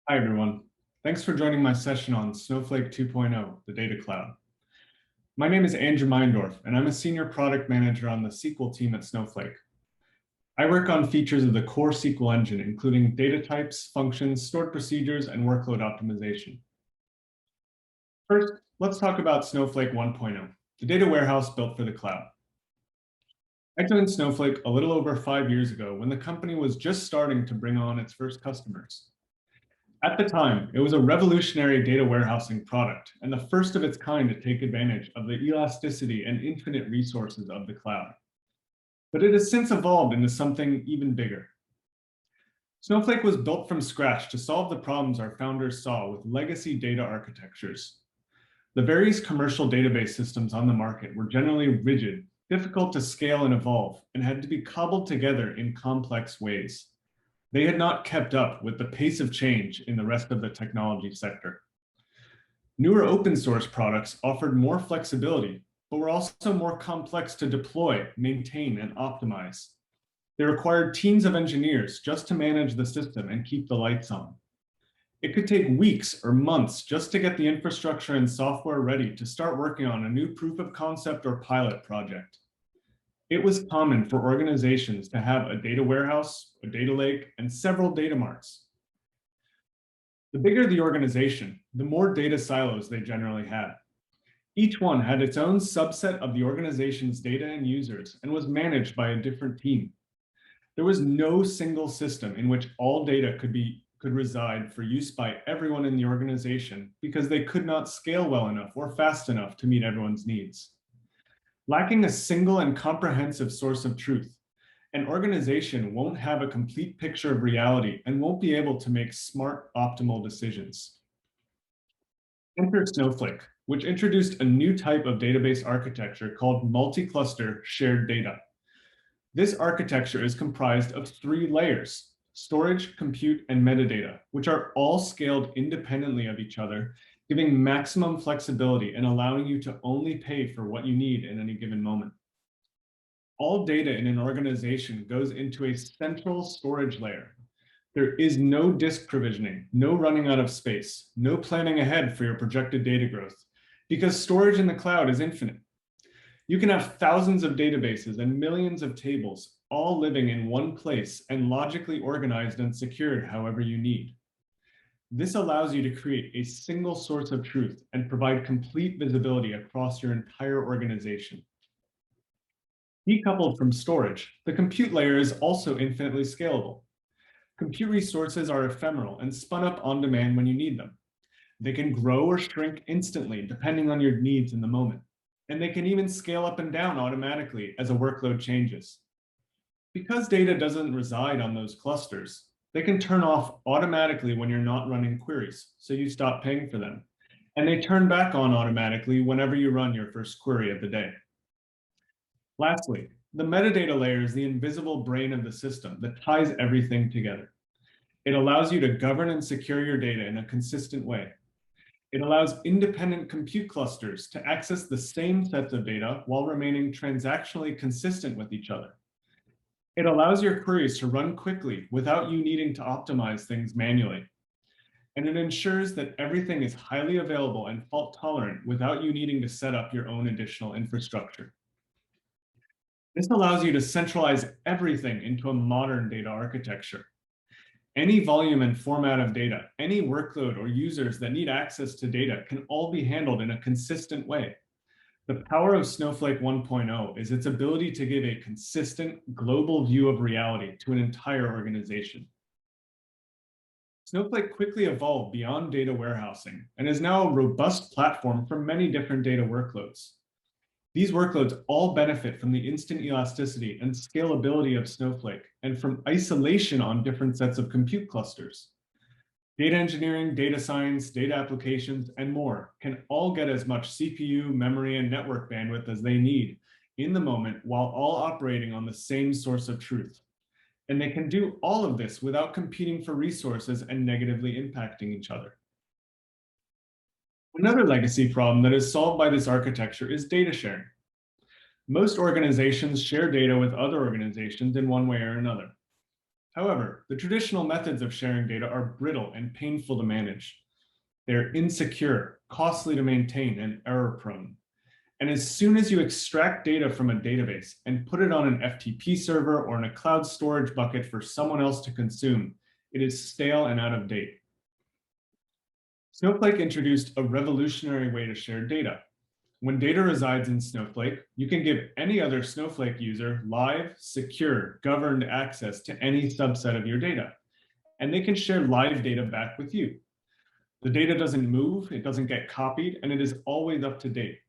Hi, everyone. Thanks for joining my session on Snowflake 2.0, the Data Cloud. My name is Andrew Meyendorff, and I'm a senior product manager on the SQL team at Snowflake. I work on features of the core SQL engine, including data types, functions, stored procedures, and workload optimization. First, let's talk about Snowflake 1.0, the data warehouse built for the cloud. I joined Snowflake a little over 5 years ago when the company was just starting to bring on its first customers. At the time, it was a revolutionary data warehousing product and the first of its kind to take advantage of the elasticity and infinite resources of the cloud. But it has since evolved into something even bigger. Snowflake was built from scratch to solve the problems our founders saw with legacy data architectures. The various commercial database systems on the market were generally rigid, difficult to scale and evolve, and had to be cobbled together in complex ways. They had not kept up with the pace of change in the rest of the technology sector. Newer open source products offered more flexibility, but were also more complex to deploy, maintain, and optimize. They required teams of engineers just to manage the system and keep the lights on. It could take weeks or months just to get the infrastructure and software ready to start working on a new proof of concept or pilot project. It was common for organizations to have a data warehouse, a data lake, and several data marts. The bigger the organization, the more data silos they generally had. Each one had its own subset of the organization's data and users and was managed by a different team. There was no single system in which all data could reside for use by everyone in the organization because they could not scale well enough or fast enough to meet everyone's needs. Lacking a single and comprehensive source of truth, an organization won't have a complete picture of reality and won't be able to make smart, optimal decisions. Enter Snowflake, which introduced a new type of database architecture called multi-cluster shared data. This architecture is comprised of 3 layers: storage, compute, and metadata, which are all scaled independently of each other, giving maximum flexibility and allowing you to only pay for what you need in any given moment. All data in an organization goes into a central storage layer. There is no disk provisioning, no running out of space, no planning ahead for your projected data growth, because storage in the cloud is infinite. You can have thousands of databases and millions of tables, all living in one place and logically organized and secured however you need. This allows you to create a single source of truth and provide complete visibility across your entire organization. Decoupled from storage, the compute layer is also infinitely scalable. Compute resources are ephemeral and spun up on demand when you need them. They can grow or shrink instantly depending on your needs in the moment. And they can even scale up and down automatically as a workload changes. Because data doesn't reside on those clusters, they can turn off automatically when you're not running queries, so you stop paying for them. And they turn back on automatically whenever you run your first query of the day. Lastly, the metadata layer is the invisible brain of the system that ties everything together. It allows you to govern and secure your data in a consistent way. It allows independent compute clusters to access the same sets of data while remaining transactionally consistent with each other. It allows your queries to run quickly without you needing to optimize things manually. And it ensures that everything is highly available and fault tolerant without you needing to set up your own additional infrastructure. This allows you to centralize everything into a modern data architecture. Any volume and format of data, any workload or users that need access to data can all be handled in a consistent way. The power of Snowflake 1.0 is its ability to give a consistent global view of reality to an entire organization. Snowflake quickly evolved beyond data warehousing and is now a robust platform for many different data workloads. These workloads all benefit from the instant elasticity and scalability of Snowflake and from isolation on different sets of compute clusters. Data engineering, data science, data applications, and more can all get as much CPU, memory, and network bandwidth as they need in the moment while all operating on the same source of truth. And they can do all of this without competing for resources and negatively impacting each other. Another legacy problem that is solved by this architecture is data sharing. Most organizations share data with other organizations in one way or another. However, the traditional methods of sharing data are brittle and painful to manage. They're insecure, costly to maintain, and error-prone. And as soon as you extract data from a database and put it on an FTP server or in a cloud storage bucket for someone else to consume, it is stale and out of date. Snowflake introduced a revolutionary way to share data. When data resides in Snowflake, you can give any other Snowflake user live, secure, governed access to any subset of your data, and they can share live data back with you. The data doesn't move, it doesn't get copied, and it is always up to date.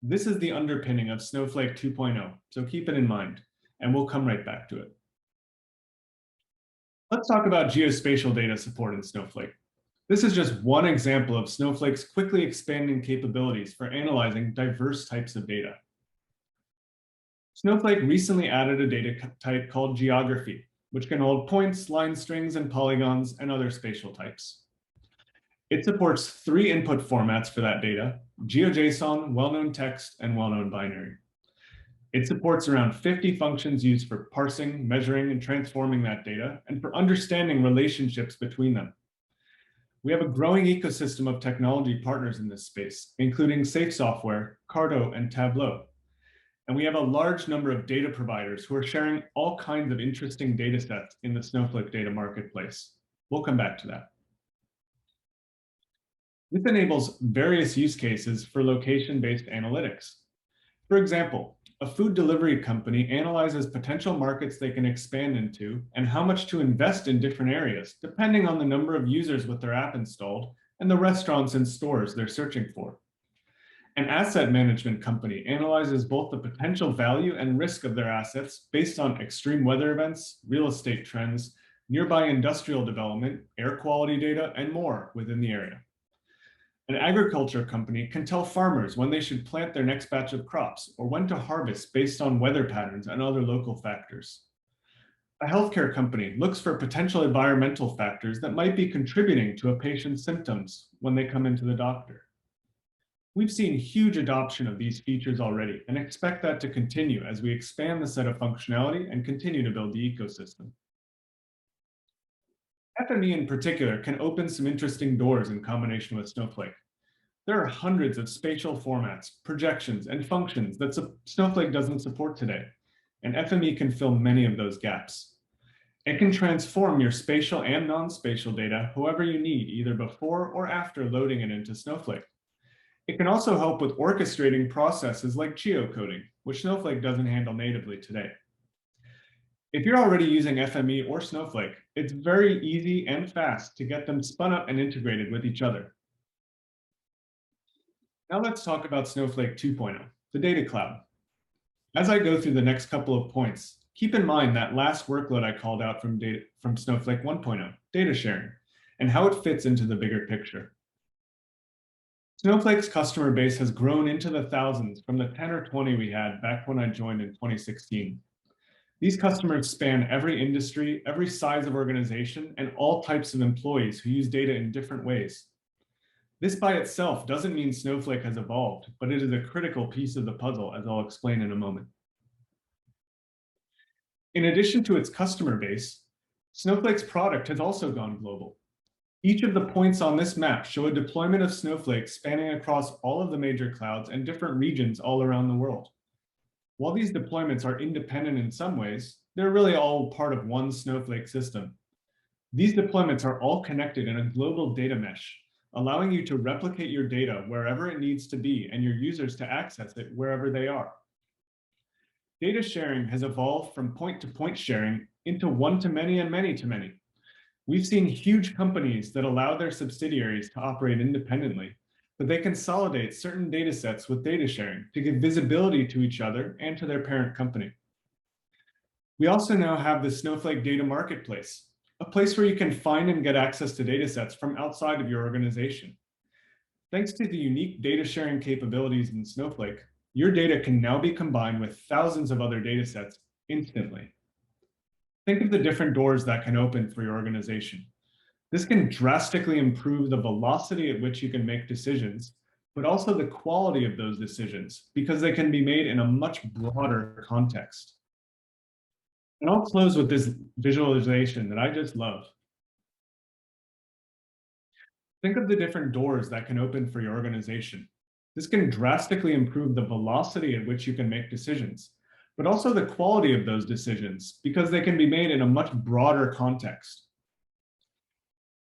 This is the underpinning of Snowflake 2.0, so keep it in mind, and we'll come right back to it. Let's talk about geospatial data support in Snowflake. This is just one example of Snowflake's quickly expanding capabilities for analyzing diverse types of data. Snowflake recently added a data type called geography, which can hold points, line strings, and polygons, and other spatial types. It supports 3 input formats for that data: GeoJSON, well-known text, and well-known binary. It supports around 50 functions used for parsing, measuring, and transforming that data, and for understanding relationships between them. We have a growing ecosystem of technology partners in this space, including Safe Software, Carto, and Tableau. And we have a large number of data providers who are sharing all kinds of interesting data sets in the Snowflake data marketplace. We'll come back to that. This enables various use cases for location-based analytics. For example, a food delivery company analyzes potential markets they can expand into and how much to invest in different areas, depending on the number of users with their app installed and the restaurants and stores they're searching for. An asset management company analyzes both the potential value and risk of their assets based on extreme weather events, real estate trends, nearby industrial development, air quality data, and more within the area. An agriculture company can tell farmers when they should plant their next batch of crops or when to harvest based on weather patterns and other local factors. A healthcare company looks for potential environmental factors that might be contributing to a patient's symptoms when they come into the doctor. We've seen huge adoption of these features already and expect that to continue as we expand the set of functionality and continue to build the ecosystem. FME in particular can open some interesting doors in combination with Snowflake. There are hundreds of spatial formats, projections, and functions that Snowflake doesn't support today, and FME can fill many of those gaps. It can transform your spatial and non-spatial data however you need, either before or after loading it into Snowflake. It can also help with orchestrating processes like geocoding, which Snowflake doesn't handle natively today. If you're already using FME or Snowflake, it's very easy and fast to get them spun up and integrated with each other. Now let's talk about Snowflake 2.0, the data cloud. As I go through the next couple of points, keep in mind that last workload I called out from Snowflake 1.0, data sharing, and how it fits into the bigger picture. Snowflake's customer base has grown into the thousands from the 10 or 20 we had back when I joined in 2016. These customers span every industry, every size of organization, and all types of employees who use data in different ways. This by itself doesn't mean Snowflake has evolved, but it is a critical piece of the puzzle, as I'll explain in a moment. In addition to its customer base, Snowflake's product has also gone global. Each of the points on this map show a deployment of Snowflake spanning across all of the major clouds and different regions all around the world. While these deployments are independent in some ways, they're really all part of one Snowflake system. These deployments are all connected in a global data mesh, allowing you to replicate your data wherever it needs to be and your users to access it wherever they are. Data sharing has evolved from point-to-point sharing into one-to-many and many-to-many. We've seen huge companies that allow their subsidiaries to operate independently, but they consolidate certain data sets with data sharing to give visibility to each other and to their parent company. We also now have the Snowflake Data Marketplace, a place where you can find and get access to data sets from outside of your organization. Thanks to the unique data sharing capabilities in Snowflake, your data can now be combined with thousands of other data sets instantly. Think of the different doors that can open for your organization. This can drastically improve the velocity at which you can make decisions, but also the quality of those decisions, because they can be made in a much broader context. And I'll close with this visualization that I just love. Think of the different doors that can open for your organization. This can drastically improve the velocity at which you can make decisions, but also the quality of those decisions because they can be made in a much broader context.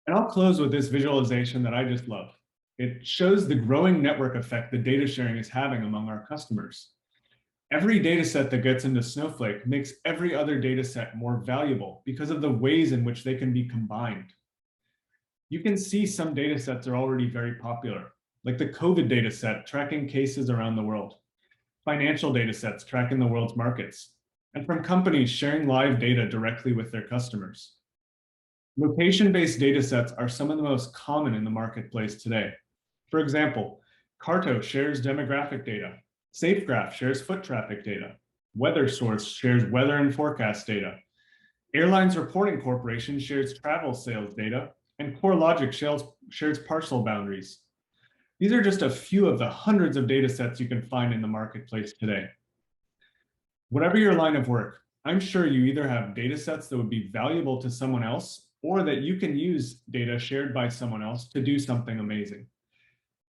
And I'll close with this visualization that I just love. It shows the growing network effect that data sharing is having among our customers. Every data set that gets into Snowflake makes every other data set more valuable because of the ways in which they can be combined. You can see some data sets are already very popular, like the COVID data set tracking cases around the world, financial data sets tracking the world's markets, and from companies sharing live data directly with their customers. Location-based data sets are some of the most common in the marketplace today. For example, Carto shares demographic data, SafeGraph shares foot traffic data, WeatherSource shares weather and forecast data, Airlines Reporting Corporation shares travel sales data, and CoreLogic shares parcel boundaries. These are just a few of the hundreds of data sets you can find in the marketplace today. Whatever your line of work, I'm sure you either have data sets that would be valuable to someone else or that you can use data shared by someone else to do something amazing.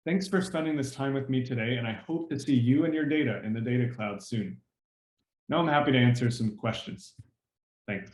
Thanks for spending this time with me today, and I hope to see you and your data in the data cloud soon. Now I'm happy to answer some questions. Thanks.